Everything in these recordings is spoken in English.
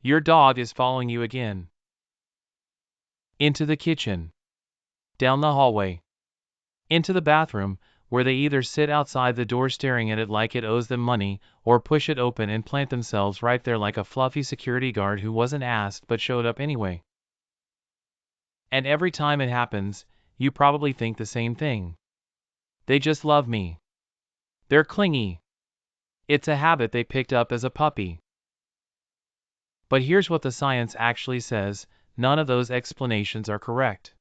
Your dog is following you again. Into the kitchen. Down the hallway. Into the bathroom, where they either sit outside the door staring at it like it owes them money, or push it open and plant themselves right there like a fluffy security guard who wasn't asked but showed up anyway. And every time it happens, you probably think the same thing. They just love me. They're clingy. It's a habit they picked up as a puppy. But here's what the science actually says: none of those explanations are correct.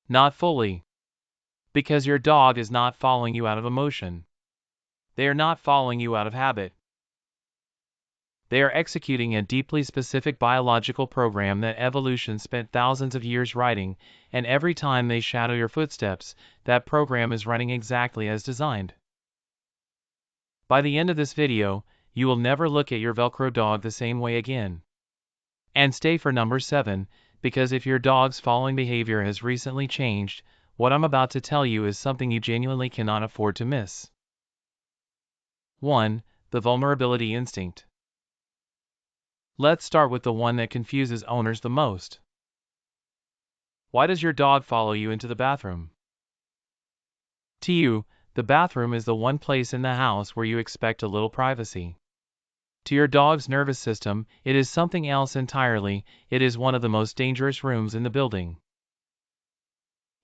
Not fully. Because your dog is not following you out of emotion. They are not following you out of habit. They are executing a deeply specific biological program that evolution spent thousands of years writing, and every time they shadow your footsteps, that program is running exactly as designed. By the end of this video, you will never look at your Velcro dog the same way again. And stay for number 7, because if your dog's following behavior has recently changed, what I'm about to tell you is something you genuinely cannot afford to miss. 1. The vulnerability instinct. Let's start with the one that confuses owners the most. Why does your dog follow you into the bathroom? To you, the bathroom is the one place in the house where you expect a little privacy. To your dog's nervous system, it is something else entirely. It is one of the most dangerous rooms in the building.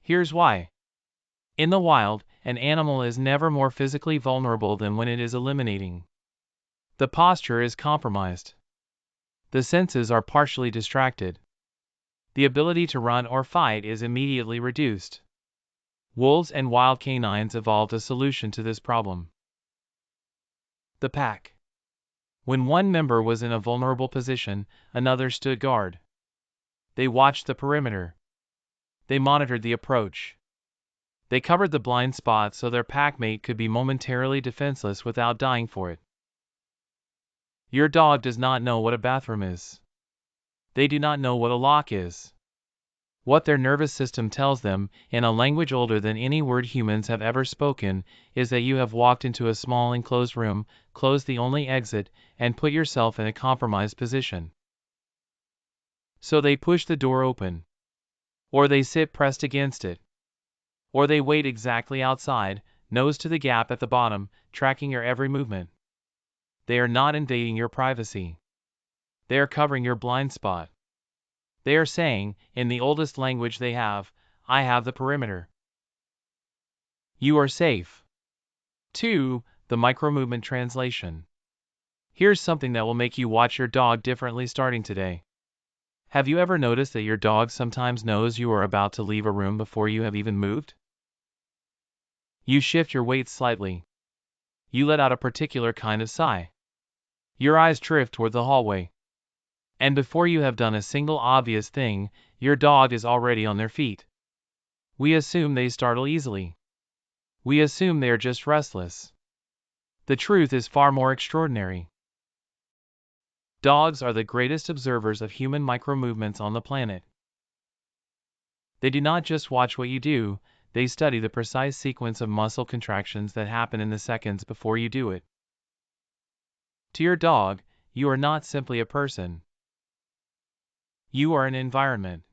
Here's why. In the wild, an animal is never more physically vulnerable than when it is eliminating. The posture is compromised. The senses are partially distracted. The ability to run or fight is immediately reduced. Wolves and wild canines evolved a solution to this problem. The pack. When one member was in a vulnerable position, another stood guard. They watched the perimeter. They monitored the approach. They covered the blind spot so their packmate could be momentarily defenseless without dying for it. Your dog does not know what a bathroom is. They do not know what a lock is. What their nervous system tells them, in a language older than any word humans have ever spoken, is that you have walked into a small enclosed room, closed the only exit, and put yourself in a compromised position. So they push the door open. Or they sit pressed against it. Or they wait exactly outside, nose to the gap at the bottom, tracking your every movement. They are not invading your privacy. They are covering your blind spot. They are saying, in the oldest language they have, I have the perimeter. You are safe. 2. The micromovement translation. Here's something that will make you watch your dog differently starting today. Have you ever noticed that your dog sometimes knows you are about to leave a room before you have even moved? You shift your weight slightly. You let out a particular kind of sigh. Your eyes drift toward the hallway. And before you have done a single obvious thing, your dog is already on their feet. We assume they startle easily. We assume they are just restless. The truth is far more extraordinary. Dogs are the greatest observers of human micromovements on the planet. They do not just watch what you do, they study the precise sequence of muscle contractions that happen in the seconds before you do it. To your dog, you are not simply a person. You are an environment.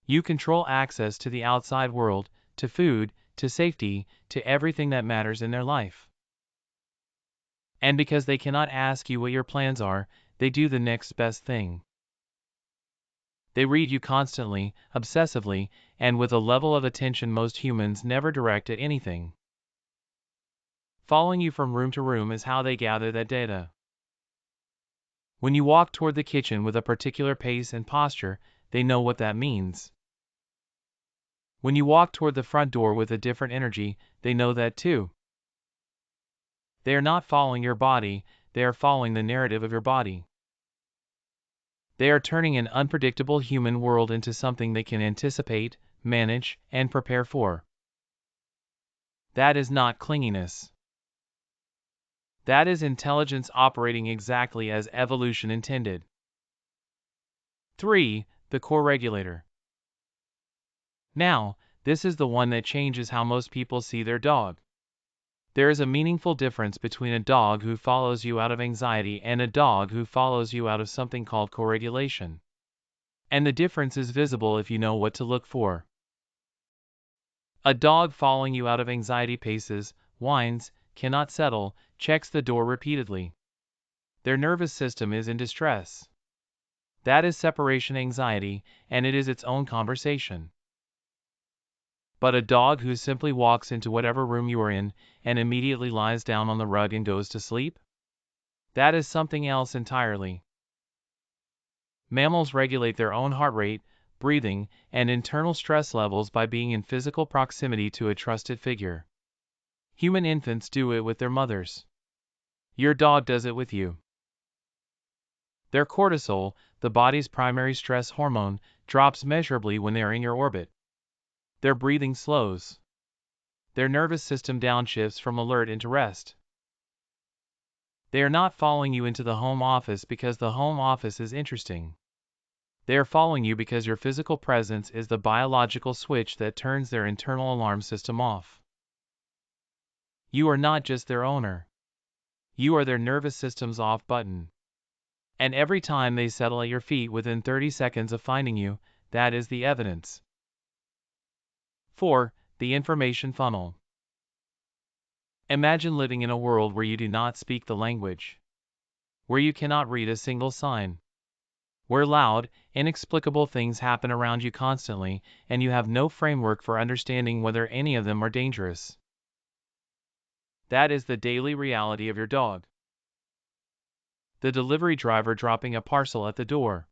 You control access to the outside world, to food, to safety, to everything that matters in their life. And because they cannot ask you what your plans are, they do the next best thing. They read you constantly, obsessively, and with a level of attention most humans never direct at anything. Following you from room to room is how they gather that data. When you walk toward the kitchen with a particular pace and posture, they know what that means. When you walk toward the front door with a different energy, they know that too. They are not following your body, they are following the narrative of your body. They are turning an unpredictable human world into something they can anticipate, manage, and prepare for. That is not clinginess. That is intelligence operating exactly as evolution intended. 3. The core regulator. Now, this is the one that changes how most people see their dog. There is a meaningful difference between a dog who follows you out of anxiety and a dog who follows you out of something called co-regulation. And the difference is visible if you know what to look for. A dog following you out of anxiety paces, whines, cannot settle, checks the door repeatedly. Their nervous system is in distress. That is separation anxiety, and it is its own conversation. But a dog who simply walks into whatever room you are in and immediately lies down on the rug and goes to sleep? That is something else entirely. Mammals regulate their own heart rate, breathing, and internal stress levels by being in physical proximity to a trusted figure. Human infants do it with their mothers. Your dog does it with you. Their cortisol, the body's primary stress hormone, drops measurably when they are in your orbit. Their breathing slows. Their nervous system downshifts from alert into rest. They are not following you into the home office because the home office is interesting. They are following you because your physical presence is the biological switch that turns their internal alarm system off. You are not just their owner. You are their nervous system's off button. And every time they settle at your feet within 30 seconds of finding you, that is the evidence. 4. The information funnel. Imagine living in a world where you do not speak the language, where you cannot read a single sign, where loud, inexplicable things happen around you constantly, and you have no framework for understanding whether any of them are dangerous. That is the daily reality of your dog. The delivery driver dropping a parcel at the door.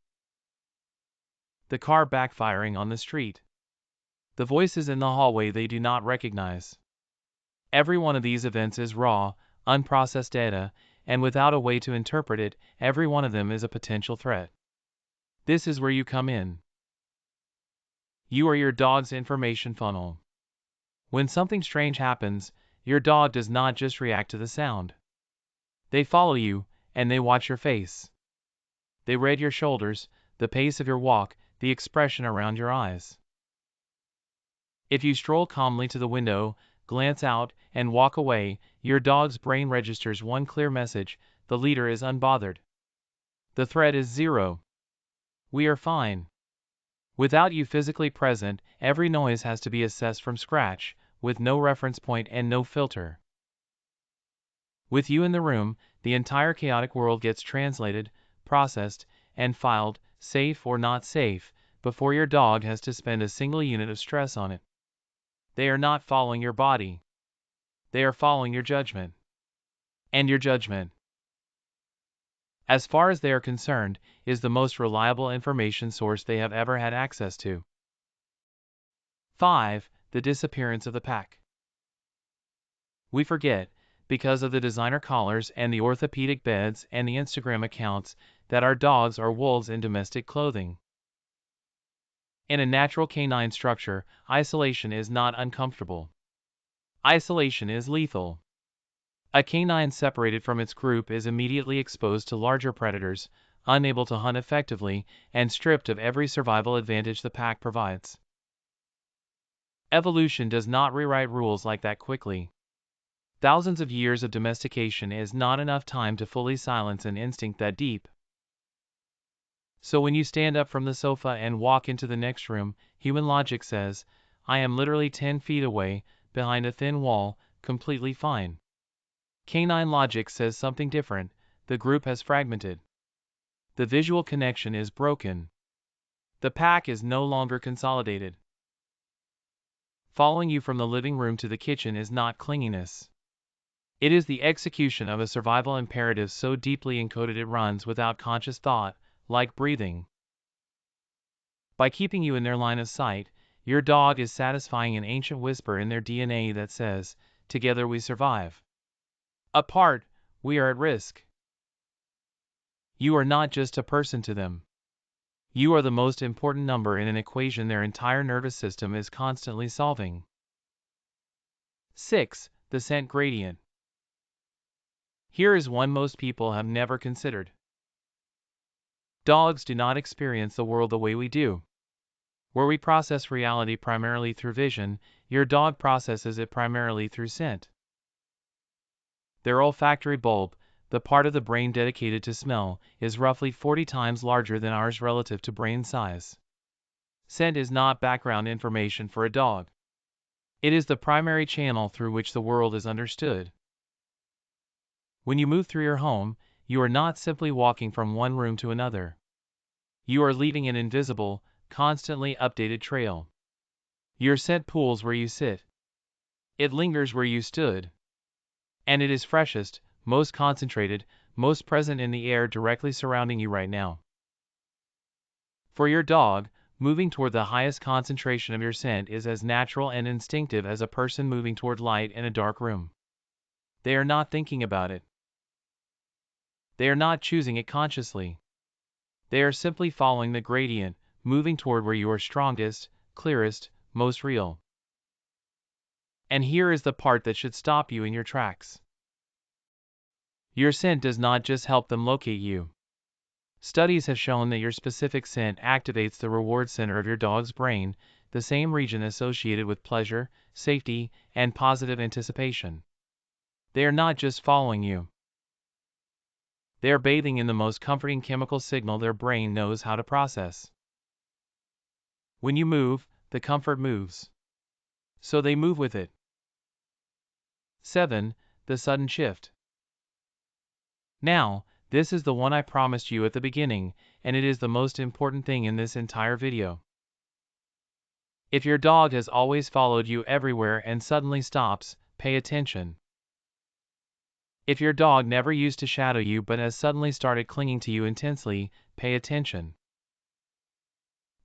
The car backfiring on the street. The voices in the hallway they do not recognize. Every one of these events is raw, unprocessed data, and without a way to interpret it, every one of them is a potential threat. This is where you come in. You are your dog's information funnel. When something strange happens, your dog does not just react to the sound. They follow you, and they watch your face. They read your shoulders, the pace of your walk, the expression around your eyes. If you stroll calmly to the window, glance out, and walk away, your dog's brain registers one clear message: the leader is unbothered. The threat is zero. We are fine. Without you physically present, every noise has to be assessed from scratch, with no reference point and no filter. With you in the room, the entire chaotic world gets translated, processed, and filed, safe or not safe, before your dog has to spend a single unit of stress on it. They are not following your body. They are following your judgment. And your judgment, as far as they are concerned, is the most reliable information source they have ever had access to. 5. The disappearance of the pack. We forget, because of the designer collars and the orthopedic beds and the Instagram accounts, that our dogs are wolves in domestic clothing. In a natural canine structure, isolation is not uncomfortable. Isolation is lethal. A canine separated from its group is immediately exposed to larger predators, unable to hunt effectively, and stripped of every survival advantage the pack provides. Evolution does not rewrite rules like that quickly. Thousands of years of domestication is not enough time to fully silence an instinct that deep. So when you stand up from the sofa and walk into the next room, human logic says, I am literally 10 feet away, behind a thin wall, completely fine. Canine logic says something different: the group has fragmented. The visual connection is broken. The pack is no longer consolidated. Following you from the living room to the kitchen is not clinginess. It is the execution of a survival imperative so deeply encoded it runs without conscious thought, like breathing. By keeping you in their line of sight, your dog is satisfying an ancient whisper in their DNA that says, together we survive. Apart, we are at risk. You are not just a person to them. You are the most important number in an equation their entire nervous system is constantly solving. 6. The scent gradient. Here is one most people have never considered. Dogs do not experience the world the way we do. Where we process reality primarily through vision, your dog processes it primarily through scent. Their olfactory bulb, the part of the brain dedicated to smell, is roughly 40 times larger than ours relative to brain size. Scent is not background information for a dog. It is the primary channel through which the world is understood. When you move through your home, you are not simply walking from one room to another. You are leaving an invisible, constantly updated trail. Your scent pools where you sit. It lingers where you stood. And it is freshest, most concentrated, most present in the air directly surrounding you right now. For your dog, moving toward the highest concentration of your scent is as natural and instinctive as a person moving toward light in a dark room. They are not thinking about it. They are not choosing it consciously. They are simply following the gradient, moving toward where you are strongest, clearest, most real. And here is the part that should stop you in your tracks. Your scent does not just help them locate you. Studies have shown that your specific scent activates the reward center of your dog's brain, the same region associated with pleasure, safety, and positive anticipation. They are not just following you. They are bathing in the most comforting chemical signal their brain knows how to process. When you move, the comfort moves. So they move with it. 7. The sudden shift. Now, this is the one I promised you at the beginning, and it is the most important thing in this entire video. If your dog has always followed you everywhere and suddenly stops, pay attention. If your dog never used to shadow you but has suddenly started clinging to you intensely, pay attention.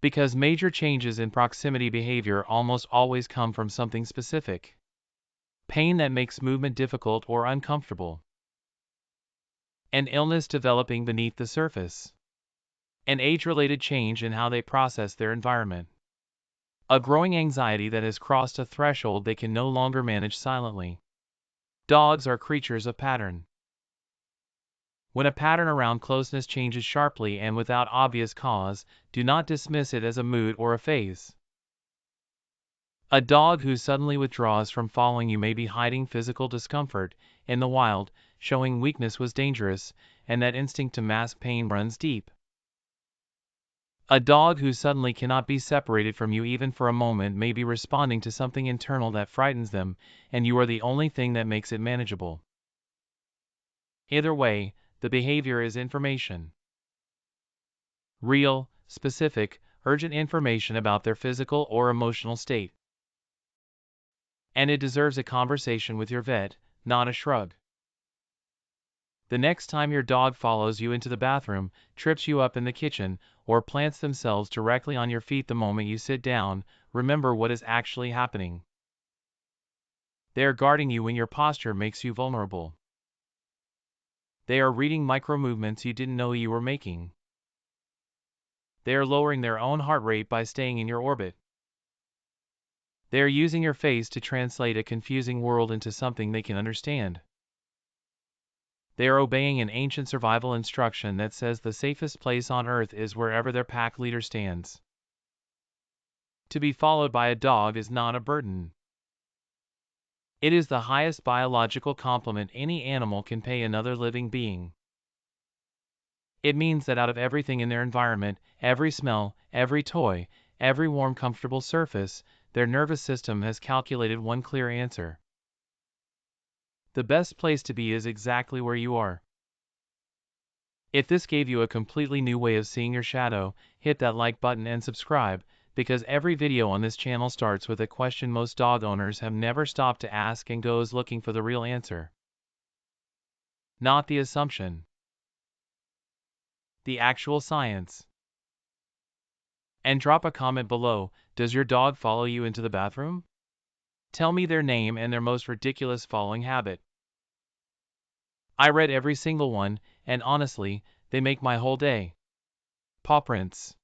Because major changes in proximity behavior almost always come from something specific. Pain that makes movement difficult or uncomfortable. An illness developing beneath the surface. An age-related change in how they process their environment. A growing anxiety that has crossed a threshold they can no longer manage silently. Dogs are creatures of pattern. When a pattern around closeness changes sharply and without obvious cause, do not dismiss it as a mood or a phase. A dog who suddenly withdraws from following you may be hiding physical discomfort. In the wild, showing weakness was dangerous, and that instinct to mask pain runs deep. A dog who suddenly cannot be separated from you even for a moment may be responding to something internal that frightens them, and you are the only thing that makes it manageable. Either way, the behavior is information. Real, specific, urgent information about their physical or emotional state. And it deserves a conversation with your vet, not a shrug. The next time your dog follows you into the bathroom, trips you up in the kitchen, or plants themselves directly on your feet the moment you sit down, remember what is actually happening. They are guarding you when your posture makes you vulnerable. They are reading micro movements you didn't know you were making. They are lowering their own heart rate by staying in your orbit. They are using your face to translate a confusing world into something they can understand. They are obeying an ancient survival instruction that says the safest place on earth is wherever their pack leader stands. To be followed by a dog is not a burden. It is the highest biological compliment any animal can pay another living being. It means that out of everything in their environment, every smell, every toy, every warm comfortable surface, their nervous system has calculated one clear answer. The best place to be is exactly where you are. If this gave you a completely new way of seeing your shadow, hit that like button and subscribe, because every video on this channel starts with a question most dog owners have never stopped to ask and goes looking for the real answer. Not the assumption. The actual science. And drop a comment below, does your dog follow you into the bathroom? Tell me their name and their most ridiculous following habit. I read every single one, and honestly, they make my whole day. Paw prints.